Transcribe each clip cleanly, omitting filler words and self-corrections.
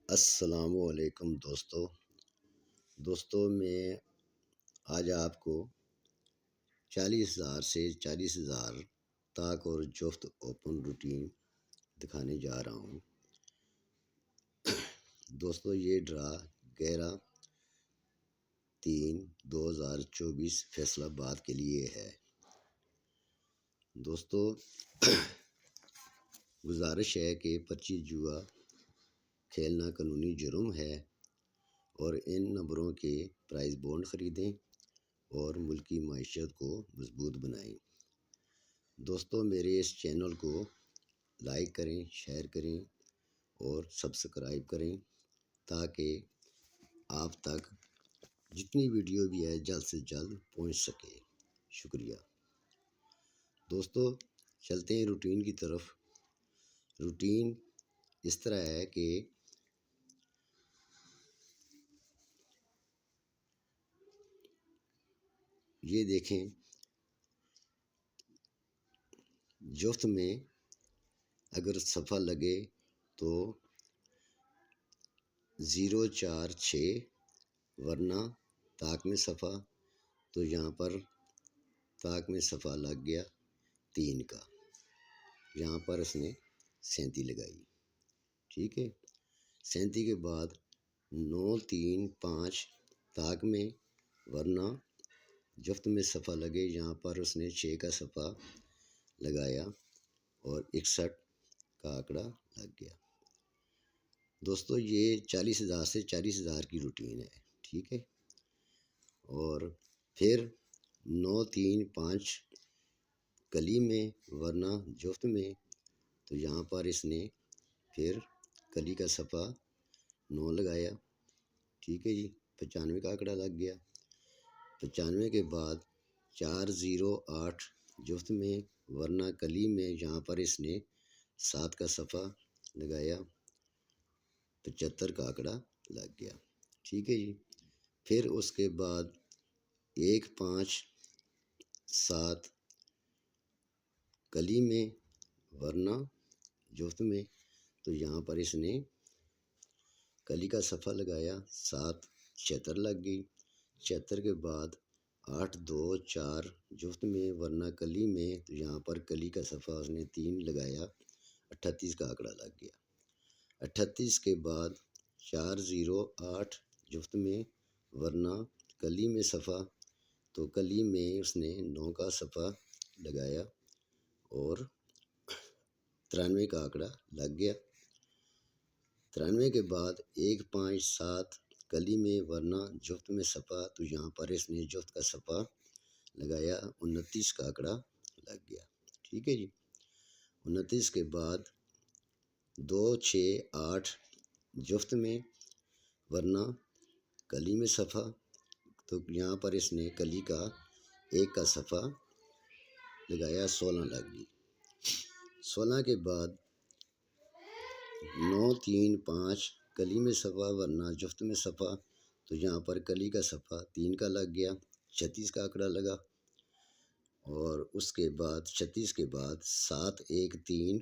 السلام علیکم دوستو میں آج آپ کو 40,000 سے 40,000 تک اور جفت اوپن روٹین دکھانے جا رہا ہوں۔ دوستو یہ ڈرا 11/3/2024 فیصل آباد کے لیے ہے۔ دوستو گزارش ہے کہ پرچی جوا کھیلنا قانونی جرم ہے اور ان نمبروں کے پرائز بونڈ خریدیں اور ملکی معیشت کو مضبوط بنائیں۔ دوستو میرے اس چینل کو لائک کریں، شیئر کریں اور سبسکرائب کریں تاکہ آپ تک جتنی ویڈیو بھی ہے جلد سے جلد پہنچ سکے۔ شکریہ۔ دوستو چلتے ہیں روٹین کی طرف۔ روٹین اس طرح ہے کہ یہ دیکھیں، جفت میں اگر صفحہ لگے تو 046، ورنہ طاق میں صفحہ تو یہاں پر طاق میں صفحہ لگ گیا 3 کا، یہاں پر اس نے 37 لگائی۔ ٹھیک ہے، 37 کے بعد 935 طاق میں، ورنہ جفت میں صفحہ لگے، یہاں پر اس نے 6 کا صفحہ لگایا اور 61 کا آنکڑا لگ گیا۔ دوستو یہ 40,000 سے 40,000 کی روٹین ہے۔ ٹھیک ہے، اور پھر 935 کلی میں ورنہ جفت میں، تو یہاں پر اس نے پھر کلی کا صفحہ 9 لگایا۔ ٹھیک ہے جی، 95 کا آنکڑا لگ گیا۔ 95 کے بعد 408 جفت میں ورنہ کلی میں، یہاں پر اس نے 7 کا صفحہ لگایا، 75 کا آنکڑا لگ گیا۔ ٹھیک ہے جی، پھر اس کے بعد 157 کلی میں ورنہ جفت میں، تو یہاں پر اس نے کلی کا صفحہ لگایا، 7 76 لگ گئی۔ 76 کے بعد 824 جفت میں ورنہ کلی میں، تو یہاں پر کلی کا صفحہ اس نے 3 لگایا، 38 کا آنکڑا لگ گیا۔ 38 کے بعد 408 جفت میں ورنہ کلی میں صفحہ، تو کلی میں اس نے 9 کا صفحہ لگایا اور 93 کا آنکڑا لگ گیا۔ 93 کے بعد 157 کلی میں ورنہ جفت میں صفحہ، تو یہاں پر اس نے جفت کا صفحہ لگایا، 29 کا آنکڑا لگ گیا۔ ٹھیک ہے جی، 29 کے بعد 268 جفت میں ورنہ کلی میں صفحہ، تو یہاں پر اس نے کلی کا 1 کا صفحہ لگایا، 16 لگ گئی۔ 16 کے بعد 935 کلی میں صفحہ ورنہ جفت میں صفحہ، تو یہاں پر کلی کا صفحہ 3 کا لگ گیا، 36 کا آنکڑا لگا۔ اور اس کے بعد 36 کے بعد 713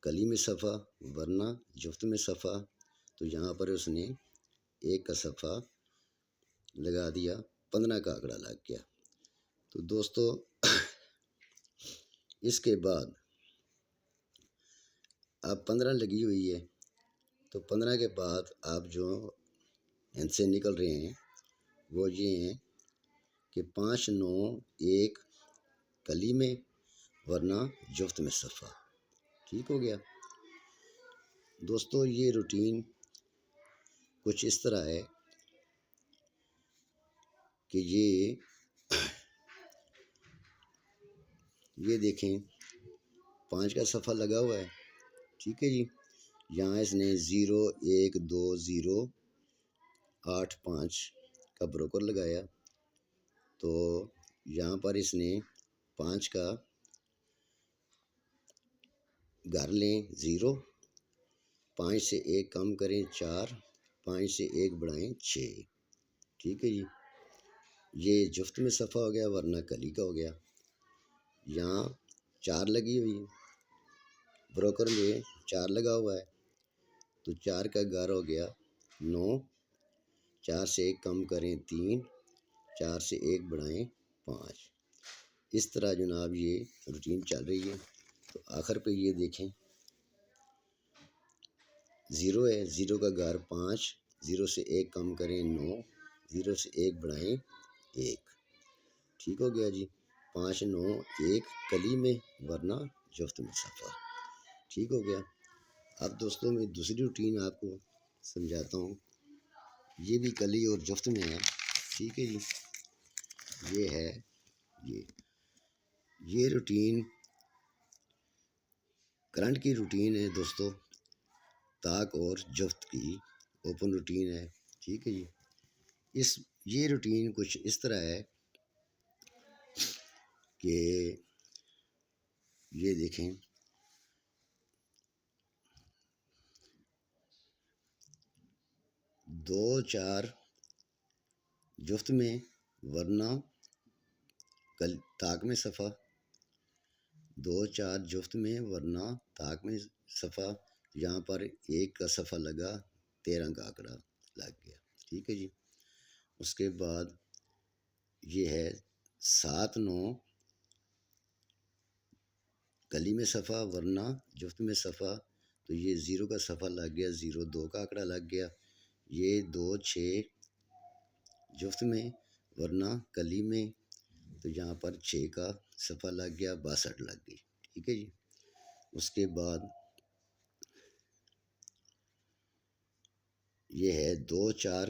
کلی میں صفحہ ورنہ جفت میں صفحہ، تو یہاں پر اس نے 1 کا صفحہ لگا دیا، 15 کا آنکڑا لگ گیا۔ تو دوستو اس کے بعد اب 15 لگی ہوئی ہے، تو 15 کے بعد آپ جو ان سے نکل رہے ہیں وہ یہ ہیں کہ 591 کلی میں ورنہ جفت میں صفحہ۔ ٹھیک ہو گیا۔ دوستو یہ روٹین کچھ اس طرح ہے کہ یہ دیکھیں 5 کا صفحہ لگا ہوا ہے۔ ٹھیک ہے جی، یہاں اس نے 01208 کا بروکر لگایا، تو یہاں پر اس نے 5 کا گھر لیں 0، 5 سے 1 کم کریں 4، 5 سے 1 بڑھائیں 6۔ ٹھیک ہے جی، یہ جفت میں صفحہ ہو گیا ورنہ کلی کا ہو گیا۔ یہاں 4 لگی ہوئی ہے، بروکر میں 4 لگا ہوا ہے، تو 4 کا 11 ہو گیا 9، 4 سے 1 کم کریں 3، 4 سے 1 بڑھائیں 5۔ اس طرح جناب یہ روٹین چل رہی ہے۔ تو آخر پہ یہ دیکھیں 0 ہے، 0 کا گھر 5، 0 سے 1 کم کریں 9، 0 سے 1 بڑھائیں 1۔ ٹھیک ہو گیا جی، 5 9 1 کلی میں ورنہ جفت میں صفا۔ ٹھیک ہو گیا۔ اب دوستوں میں دوسری روٹین آپ کو سمجھاتا ہوں، یہ بھی کلی اور جفت میں ہے۔ ٹھیک ہے جی، یہ ہے یہ روٹین کرنٹ کی روٹین ہے دوستو، طاق اور جفت کی اوپن روٹین ہے۔ ٹھیک ہے جی، یہ روٹین کچھ اس طرح ہے کہ یہ دیکھیں 2 4 جفت میں ورنہ طاق میں صفا، 2 4 جفت میں ورنہ طاق میں صفا۔ یہاں پر 1 کا صفا لگا، 13 کا آنکڑا لگ گیا۔ ٹھیک ہے جی، اس کے بعد یہ ہے 7 9 کلی میں صفا ورنہ جفت میں صفا، تو یہ 0 کا صفا لگ گیا، 0 2 کا آنکڑا لگ گیا۔ یہ 2 6 جفت میں ورنہ کلی میں، تو یہاں پر 6 کا صفا لگ گیا، 62 لگ گئی۔ ٹھیک ہے جی، اس کے بعد یہ ہے 2 4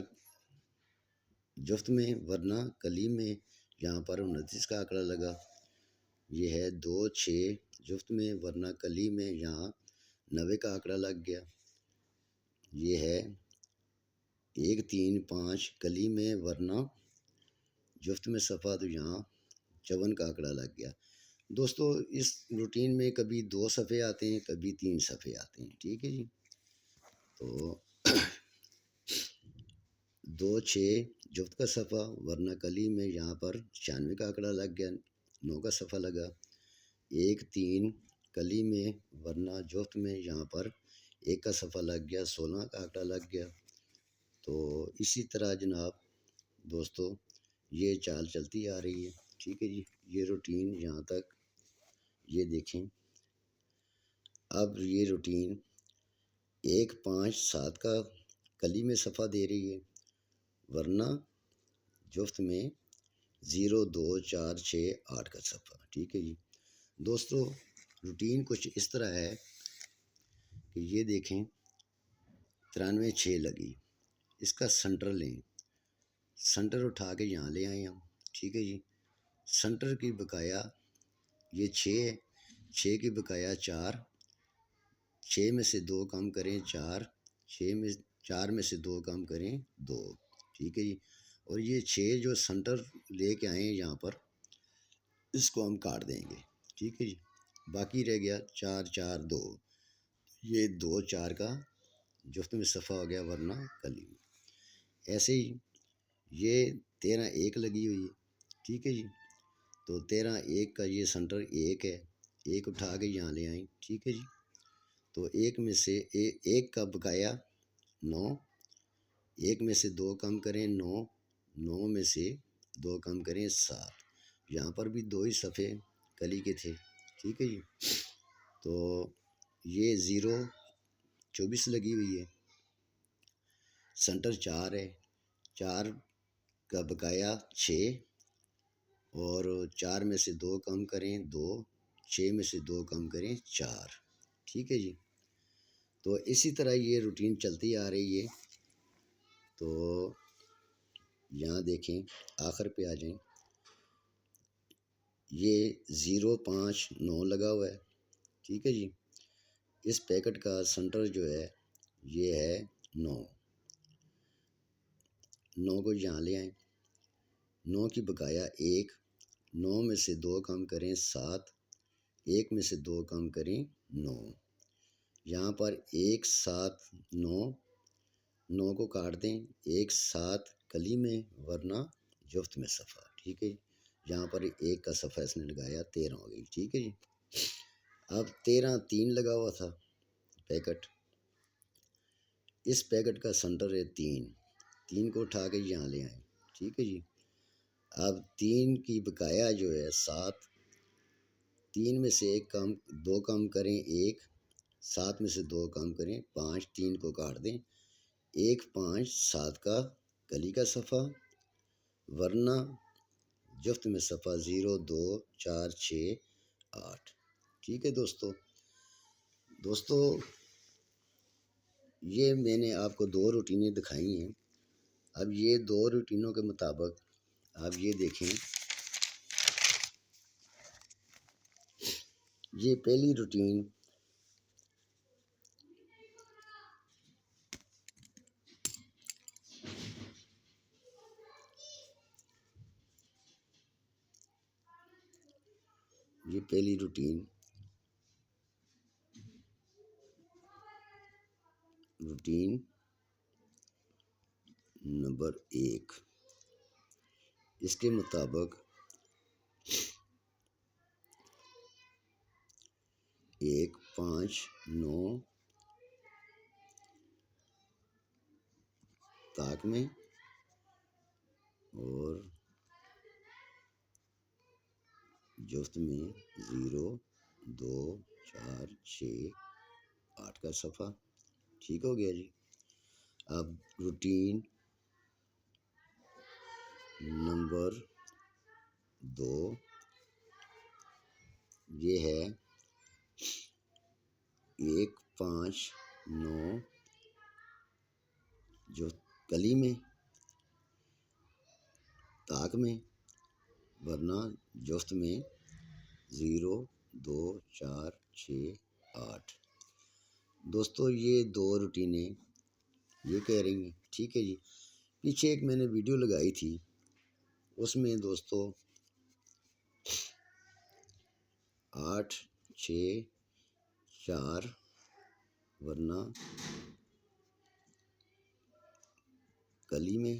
جفت میں ورنہ کلی میں، یہاں پر 29 کا آنکڑا لگا۔ یہ ہے 2 6 جفت میں ورنہ کلی میں، یہاں 90 کا آنکڑا لگ گیا۔ یہ ہے 1 3 5 کلی میں ورنہ جفت میں صفا، تو یہاں 54 کا آنکڑا لگ گیا۔ دوستو اس روٹین میں کبھی 2 صفحے آتے ہیں، کبھی 3 صفحے آتے ہیں۔ ٹھیک ہے جی، تو 2 6 جفت کا صفا ورنہ کلی میں، یہاں پر 96 کا آنکڑا لگ گیا، 9 کا صفا لگا۔ 1 3 کلی میں ورنہ جفت میں، یہاں پر 1 کا صفا لگ گیا، 16 کا آنکڑا لگ گیا۔ تو اسی طرح جناب دوستو یہ چال چلتی آ رہی ہے۔ ٹھیک ہے جی، یہ روٹین یہاں تک یہ دیکھیں۔ اب یہ روٹین 1 5 7 کا کلی میں صفا دے رہی ہے ورنہ جفت میں 0 2 4 6 8 کا صفا۔ ٹھیک ہے جی دوستو، روٹین کچھ اس طرح ہے کہ یہ دیکھیں 93 6 لگی، اس کا سنٹر لیں، سنٹر اٹھا کے یہاں لے آئیں ہم۔ ٹھیک ہے جی، سنٹر کی بقایا یہ 6 ہے، 6 کی بقایا 4، 6 میں سے 2 کم کریں 4، 4 میں سے 2 کم کریں 2۔ ٹھیک ہے جی، اور یہ 6 جو سنٹر لے کے آئیں یہاں پر، اس کو ہم کاٹ دیں گے۔ ٹھیک ہے جی، باقی رہ گیا 4 4 2، یہ 2 4 کا جفت میں صفا ہو گیا ورنہ کلی میں۔ ایسے ہی یہ 13 1 لگی ہوئی ہے۔ ٹھیک ہے جی، تو 13 1 کا یہ سنٹر 1 ہے، 1 اٹھا کے یہاں لے آئیں۔ ٹھیک ہے جی، تو 1 میں سے 1 کا بقایا 9، 1 میں سے 2 کم کریں 9، 9 میں سے 2 کم کریں 7۔ یہاں پر بھی 2 ہی صفحے کلی کے تھے۔ ٹھیک ہے جی، تو یہ 0 24 لگی ہوئی ہے، سنٹر 4 ہے، 4 کا بقایا 6، اور 4 میں سے 2 کم کریں 2، 6 میں سے 2 کم کریں 4۔ ٹھیک ہے جی، تو اسی طرح یہ روٹین چلتی آ رہی ہے۔ تو یہاں دیکھیں آخر پہ آ جائیں، یہ 0 5 9 لگا ہوا ہے۔ ٹھیک ہے جی، اس پیکٹ کا سنٹر جو ہے یہ ہے 9، 9 کو یہاں لے آئیں، 9 کی بقایا 1، 9 میں سے 2 کم کریں 7، 1 میں سے 2 کم کریں 9۔ یہاں پر 1 7 9، 9 کو کاٹ دیں، 1 7 کلی میں ورنہ جفت میں صفا۔ ٹھیک ہے جی، یہاں پر 1 کا صفحہ اس نے لگایا، 13 ہو گئی۔ ٹھیک ہے جی، اب 13 3 لگا ہوا تھا پیکٹ، اس پیکٹ کا سنٹر ہے 3 کو اٹھا کے یہاں لے آئیں، ٹھیک ہے جی۔ اب 3 کی بقایا جو ہے 7، 3 میں سے 2 کم کریں 1، 7 میں سے 2 کم کریں 5، 3 کو کاٹ دیں، 1 5 7 کا کلی کا صفحہ، ورنہ جفت میں صفحہ 0 2 4 6 8، ٹھیک ہے دوستو یہ میں نے آپ کو 2 روٹینیں دکھائی ہیں۔ اب یہ 2 روٹینوں کے مطابق آپ یہ دیکھیں، یہ پہلی روٹین روٹین نمبر 1، اس کے مطابق 1 5 9 طاق میں اور جفت میں 0 2 4 6 8 کا صفحہ، ٹھیک ہو گیا جی۔ اب روٹین نمبر 2 یہ ہے 1 5 9 جو کلی میں طاق میں، ورنہ جفت میں 0 2 4 6 8۔ دوستو یہ 2 روٹینیں یہ کہہ رہی ہیں، ٹھیک ہے جی۔ پیچھے ایک میں نے ویڈیو لگائی تھی، اس میں دوستو 8 6 4 ورنہ کلی میں،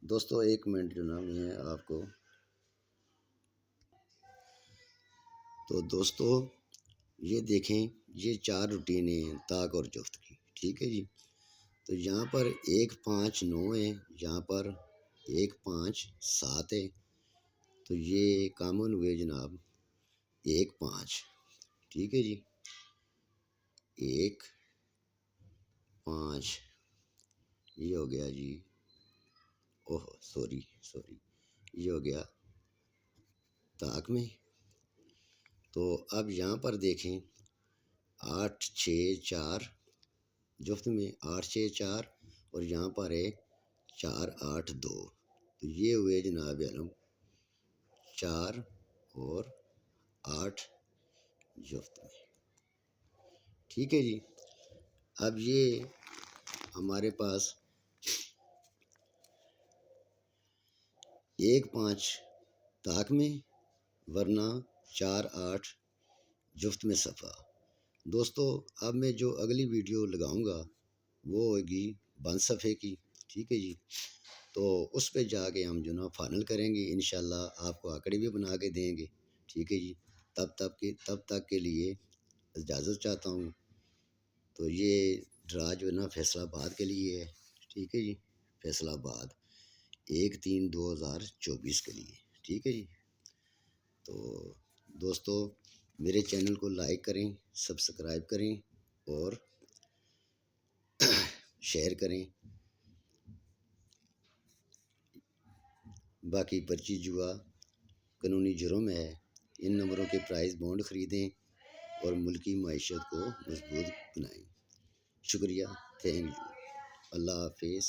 دوستو 1 منٹ جو نا میں آپ کو، تو دوستو یہ دیکھیں یہ 4 روٹینیں ہیں طاق اور جفت کی، ٹھیک ہے جی۔ تو یہاں پر 1 5 9 ہے، یہاں پر 1 5 7 ہے، تو یہ کامن ہوئے جناب 1 5، ٹھیک ہے جی۔ 1 5 یہ ہو گیا جی، سوری یہ ہو گیا طاق میں۔ تو اب یہاں پر دیکھیں 8 6 4 جفت میں 8 6 4 اور یہاں پر ہے 4 8 2، تو یہ ہوئے جناب علم 4 اور 8 جفت میں، ٹھیک ہے جی۔ اب یہ ہمارے پاس 1 5 طاق میں ورنہ 4 8 جفت میں صفحہ۔ دوستو اب میں جو اگلی ویڈیو لگاؤں گا وہ ہوگی بند صفحے کی، ٹھیک ہے جی۔ تو اس پہ جا کے ہم جو نا فائنل کریں گے، انشاءاللہ آپ کو آکڑی بھی بنا کے دیں گے، ٹھیک ہے جی۔ تب تک کے لیے اجازت چاہتا ہوں۔ تو یہ ڈرا جو ہے نا فیصل آباد کے لیے ہے، ٹھیک ہے جی، فیصل آباد 1/3/2024 کے لیے، ٹھیک ہے جی۔ تو دوستو میرے چینل کو لائک کریں، سبسکرائب کریں اور شیئر کریں۔ باقی پرچی جوا قانونی جرم ہے، ان نمبروں کے پرائز بانڈ خریدیں اور ملکی معیشت کو مضبوط بنائیں۔ شکریہ، تھینک یو، اللہ حافظ۔